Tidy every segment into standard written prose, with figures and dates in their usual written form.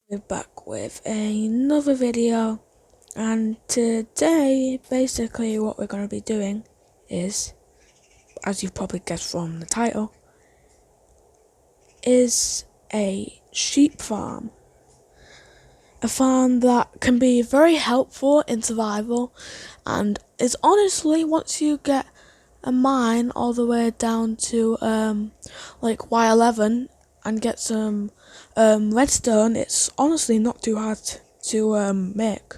We're back with another video, and today basically what we're going to be doing is, as you've probably guessed from the title, is a sheep farm. A farm that can be very helpful in survival, and is honestly, once you get a mine all the way down to like Y11 and get some redstone, it's honestly not too hard to make.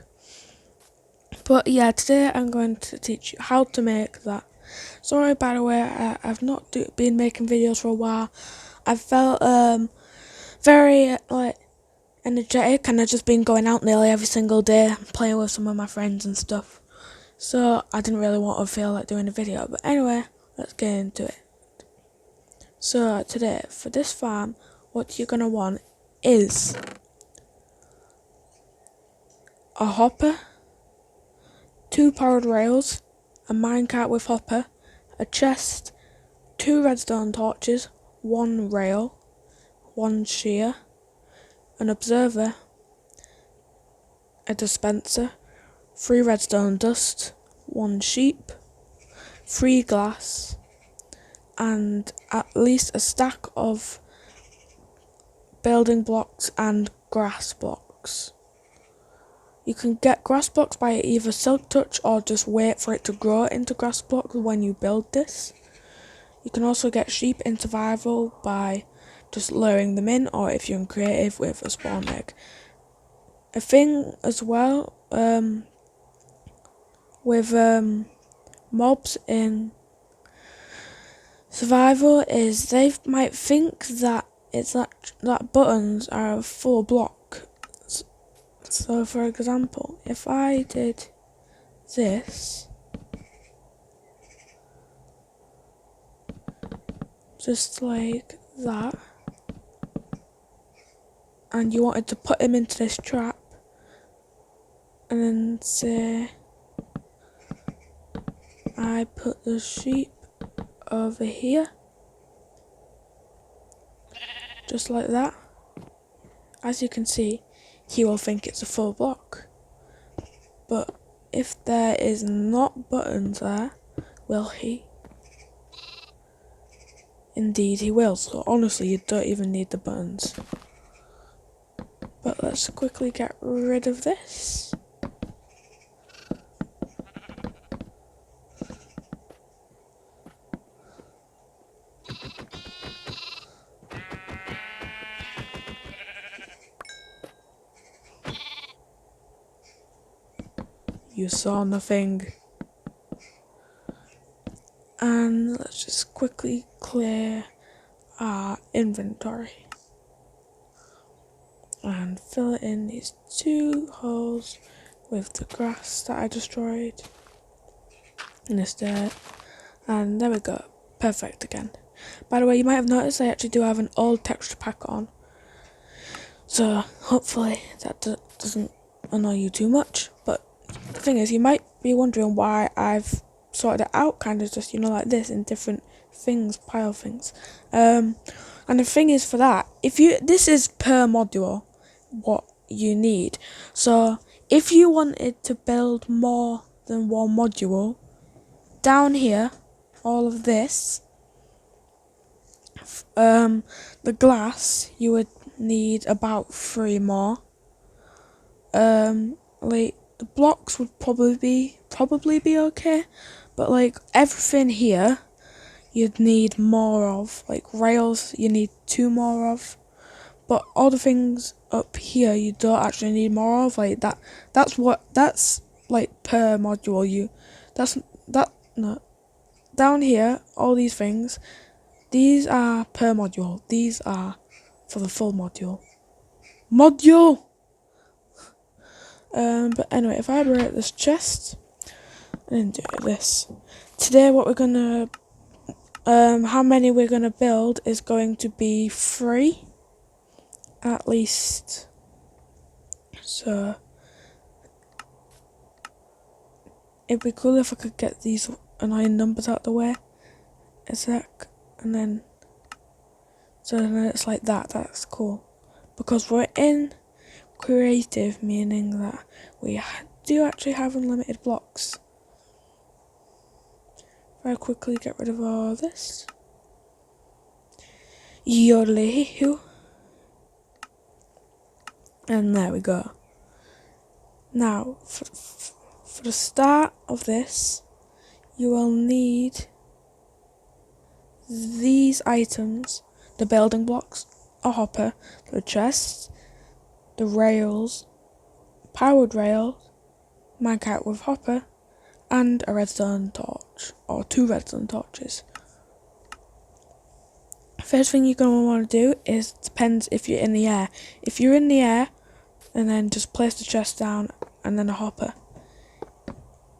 But yeah, today I'm going to teach you how to make that. Sorry, by the way, I've not been making videos for a while. I felt very energetic, and I've just been going out nearly every single day, playing with some of my friends and stuff. So I didn't really want to feel like doing a video. But anyway, let's get into it. So today, for this farm, what you're gonna want is a hopper, 2 powered rails, a minecart with hopper, a chest, 2 redstone torches, 1 rail, 1 shear, an observer, a dispenser, 3 redstone dust, 1 sheep, 3 glass, and at least a stack of building blocks and grass blocks. You can get grass blocks by either silk touch or just wait for it to grow into grass blocks when you build this. You can also get sheep in survival by just luring them in, or if you're creative, with a spawn egg. A thing as well with mobs in survival is they might think that it's that buttons are a full block. So for example, if I did this, just like that, and you wanted to put him into this trap, and then say I put the sheep over here, just like that, as you can see, he will think it's a full block. But if there is not buttons there, will he? Indeed he will, so honestly you don't even need the buttons. But let's quickly get rid of this. You saw nothing. And let's just quickly clear our inventory and fill it in these 2 holes with the grass that I destroyed and this dirt, and there we go, perfect again. By the way, you might have noticed I actually do have an old texture pack on, so hopefully that doesn't annoy you too much. But the thing is, you might be wondering why I've sorted it out kind of just, like this, in different things, pile things. And the thing is, for that, this is per module what you need. So if you wanted to build more than 1 module, down here, all of this, the glass, you would need about 3 more. Like the blocks would probably be okay, but like everything here you'd need more of. Like rails you need 2 more of, but all the things up here you don't actually need more of. Like that's like per module. No, down here, all these things, these are per module, these are for the full module. But anyway, if I break this chest and do this, today what we're gonna, how many we're gonna build is going to be 3, at least. So it'd be cool if I could get these annoying numbers out the way. A sec, and then, so then it's like that. That's cool, because we're creative, meaning that we do actually have unlimited blocks. Very quickly get rid of all this. Yodelay-hoo. And there we go. Now, for the start of this, you will need these items: the building blocks, a hopper, the chests, the rails, powered rails, minecart with hopper, and a redstone torch, or 2 redstone torches. First thing you're going to want to do is, depends if you're in the air. If you're in the air, and then just place the chest down and then a hopper.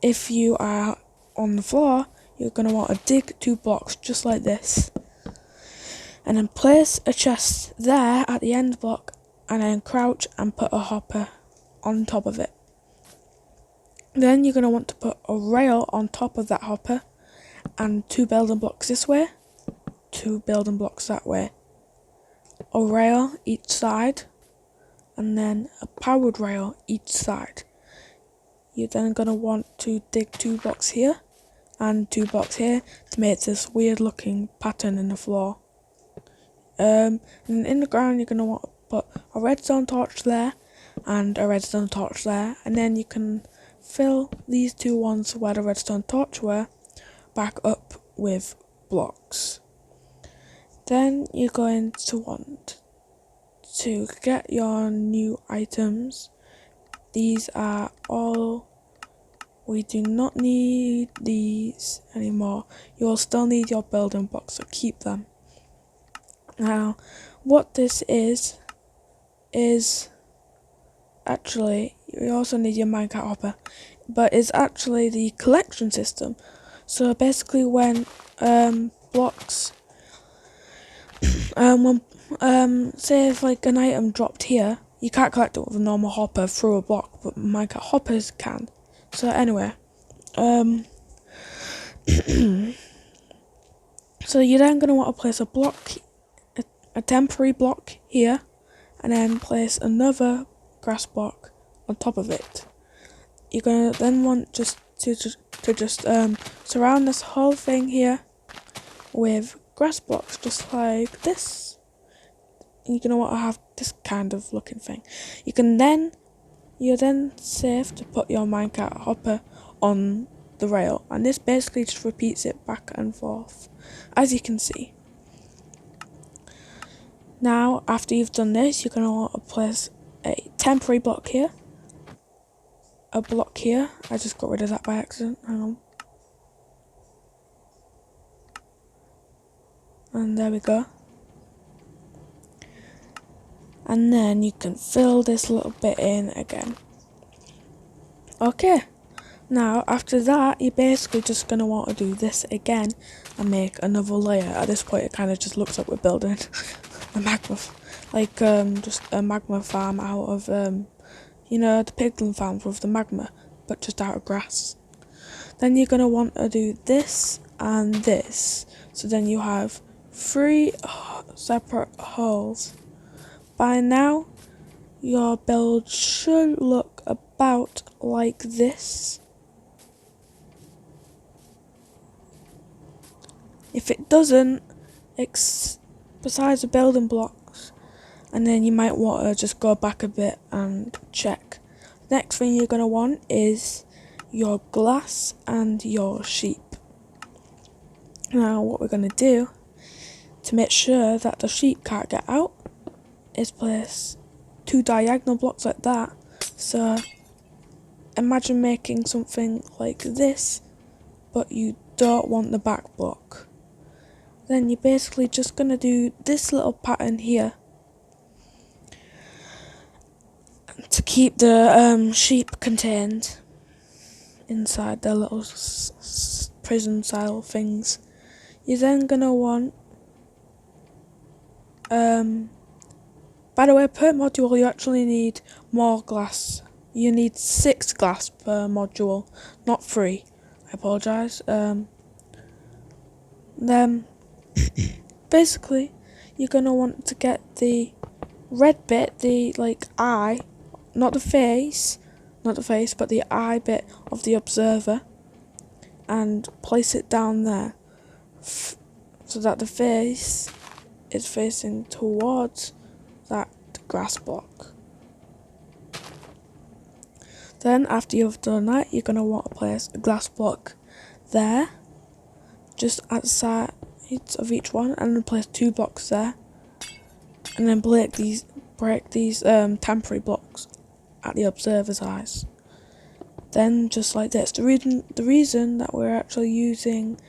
If you are on the floor, you're going to want to dig 2 blocks just like this. And then place a chest there at the end block, and then crouch and put a hopper on top of it. Then you're going to want to put a rail on top of that hopper, and 2 building blocks this way, 2 building blocks that way. A rail each side, and then a powered rail each side. You're then going to want to dig 2 blocks here and 2 blocks here to make this weird looking pattern in the floor. And in the ground you're going to want to put a redstone torch there and a redstone torch there, and then you can fill these 2 ones where the redstone torch were back up with blocks. Then you're going to want to get your new items. These are all, we do not need these anymore. You will still need your building blocks, so keep them. Now, what this is actually, you also need your minecart hopper, but it's actually the collection system. So basically when blocks, say if like an item dropped here, you can't collect it with a normal hopper through a block, but minecart hoppers can. So anyway, so you're then going to want to place a block, a temporary block here, and then place another grass block on top of it. You're going to then want to surround this whole thing here with grass blocks, just like this. You're going to want to have this kind of looking thing. You're then safe to put your minecart hopper on the rail, and this basically just repeats it back and forth, as you can see. Now, after you've done this, you're going to want to place a temporary block here, a block here. I just got rid of that by accident, hang on. And there we go. And then you can fill this little bit in again. Okay, now after that, you're basically just going to want to do this again and make another layer. At this point, it kind of just looks like we're building a magma, just a magma farm out of, you know, the piglin farms with the magma, but just out of grass. Then you're going to want to do this and this, so then you have 3 separate holes. By now, your build should look about like this. If it doesn't, besides the building blocks, and then you might want to just go back a bit and check. Next thing you're going to want is your glass and your sheep. Now what we're going to do to make sure that the sheep can't get out is place 2 diagonal blocks like that. So imagine making something like this, but you don't want the back block. Then you're basically just going to do this little pattern here to keep the sheep contained inside their little prison style things. You're then going to want, by the way, per module you actually need more glass. You need 6 glass per module, not 3. I apologise. Then basically you're going to want to get the red bit, the eye not the face, but the eye bit of the observer, and place it down there, so that the face is facing towards that glass block. Then after you've done that, you're going to want to place a glass block there, just at the sides of each one, and then place 2 blocks there, and then break these temporary blocks at the observer's eyes. Then just like this. The reason that we're actually using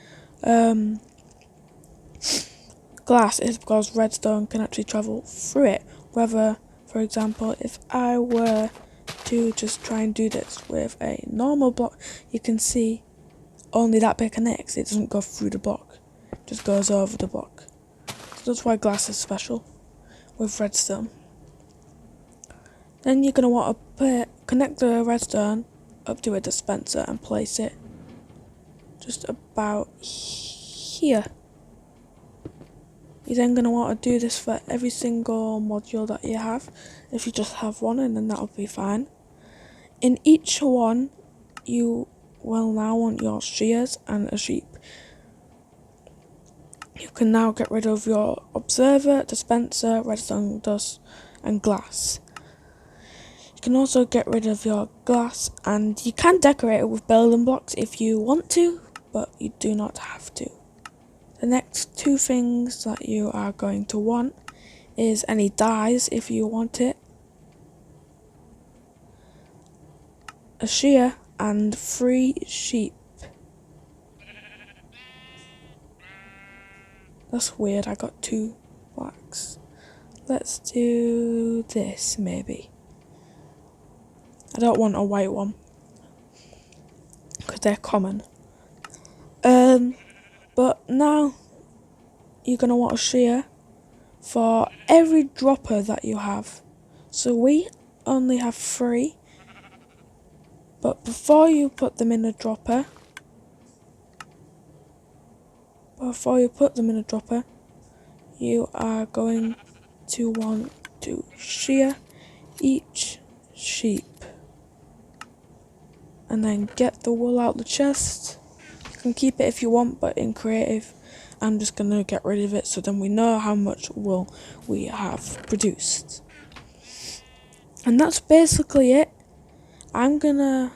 glass is because redstone can actually travel through it. Whether, for example, if I were to just try and do this with a normal block, you can see only that bit connects. It doesn't go through the block, it just goes over the block. So that's why glass is special with redstone. Then you're going to want to connect the redstone up to a dispenser and place it just about here. You're then going to want to do this for every single module that you have. If you just have one, and then that'll be fine. In each one, you will now want your shears and a sheep. You can now get rid of your observer, dispenser, redstone dust, and glass. You can also get rid of your glass, and you can decorate it with building blocks if you want to, but you do not have to. The next 2 things that you are going to want is any dyes if you want it, a shear, and 3 sheep. That's weird, I got 2 blacks. Let's do this maybe. I don't want a white one, because they're common. But now you're going to want a shear for every dropper that you have. So we only have 3, but before you put them in a dropper, you are going to want to shear each sheep, and then get the wool out the chest. You can keep it if you want, but in creative I'm just going to get rid of it, so then we know how much wool we have produced. And that's basically it. I'm going to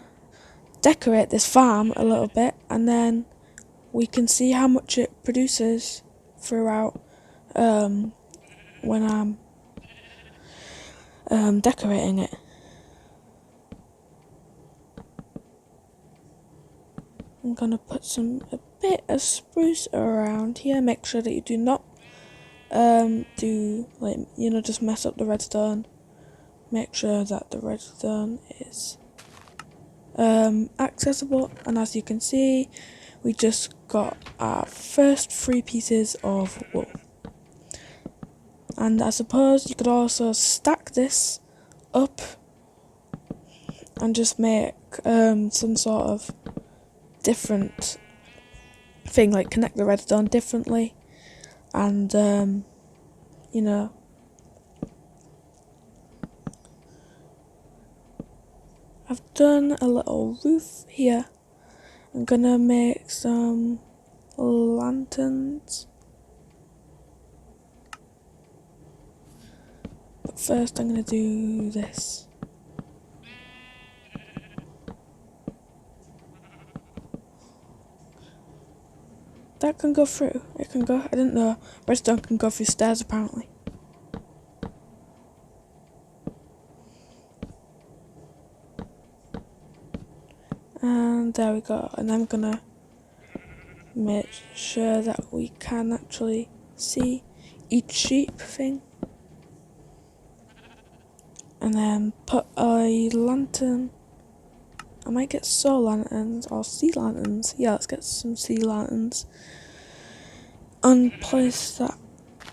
decorate this farm a little bit, and then we can see how much it produces throughout when I'm decorating it. I'm gonna put a bit of spruce around here. Make sure that you do not just mess up the redstone. Make sure that the redstone is accessible, and as you can see, we just got our first 3 pieces of wool. And I suppose you could also stack this up and just make some sort of different thing, like connect the redstone differently, and I've done a little roof here. I'm gonna make some lanterns, but first I'm gonna do this. That can go through. It can go. I didn't know redstone can go through stairs apparently. And there we go. And I'm gonna make sure that we can actually see each sheep thing. And then put a lantern. I might get soul lanterns or sea lanterns. Yeah, let's get some sea lanterns. And place that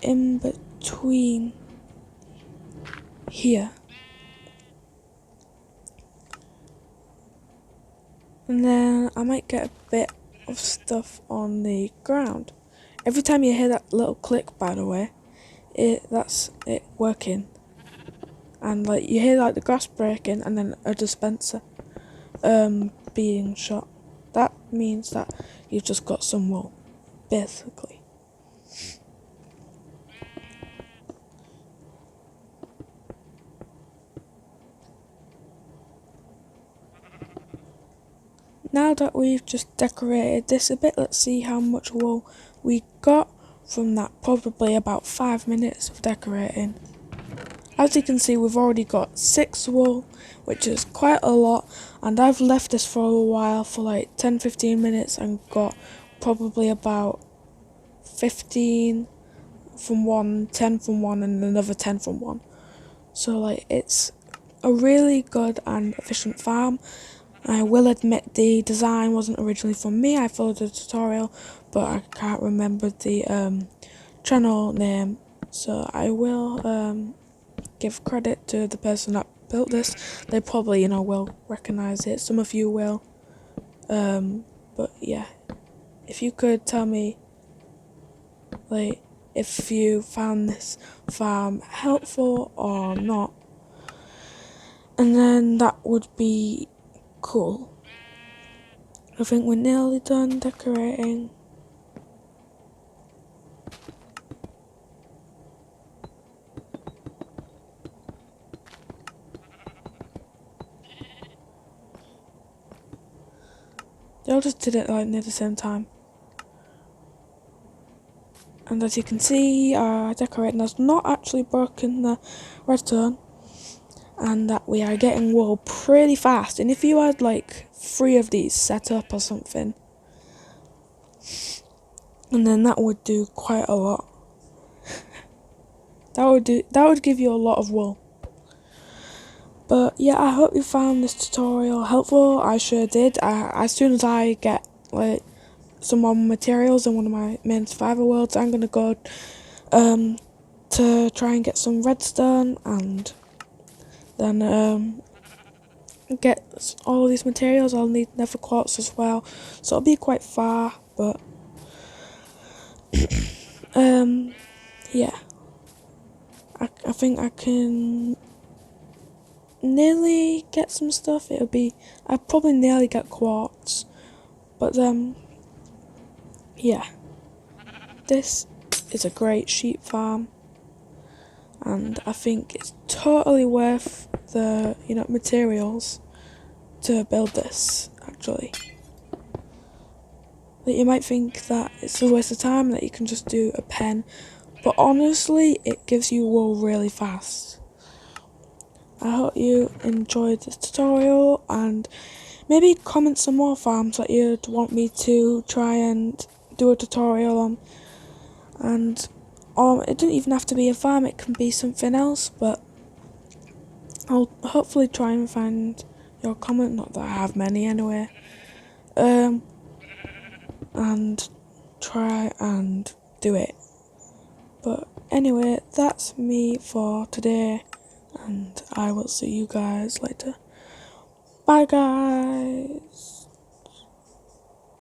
in between here. And then I might get a bit of stuff on the ground. Every time you hear that little click, by the way, that's it working. and like you hear like the glass breaking and then a dispenser being shot. That means that you've just got some wool, basically. Now that we've just decorated this a bit, let's see how much wool we got from that probably about 5 minutes of decorating. As you can see, we've already got 6 wool, which is quite a lot, and I've left this for a while, for like 10-15 minutes, and got probably about 15 from one, 10 from one, and another 10 from one. So like it's a really good and efficient farm. I will admit the design wasn't originally from me. I followed the tutorial, but I can't remember the channel name, so I will give credit to the person that built this. They probably, will recognize it. Some of you will. But yeah, if you could tell me, like, if you found this farm helpful or not, and then that would be cool. I think we're nearly done decorating. They all just did it like near the same time. And as you can see, our decorating has not actually broken the redstone, and that we are getting wool pretty fast. And if you had like 3 of these set up or something, and then that would do quite a lot. That would give you a lot of wool. But yeah, I hope you found this tutorial helpful. I sure did. As soon as I get like some more materials in one of my main survival worlds, I'm gonna go to try and get some redstone, and then get all these materials. I'll need nether quartz as well, so it'll be quite far, but yeah, I think I can nearly get some stuff. I'll probably nearly get quartz, but yeah, this is a great sheep farm, and I think it's totally worth the materials to build this, actually. That you might think that it's a waste of time, that you can just do a pen, but honestly it gives you wool really fast. I hope you enjoyed this tutorial, and maybe comment some more farms that you'd want me to try and do a tutorial on. And it doesn't even have to be a farm, it can be something else, but I'll hopefully try and find your comment, not that I have many anyway, and try and do it. But anyway, that's me for today, and I will see you guys later. Bye guys!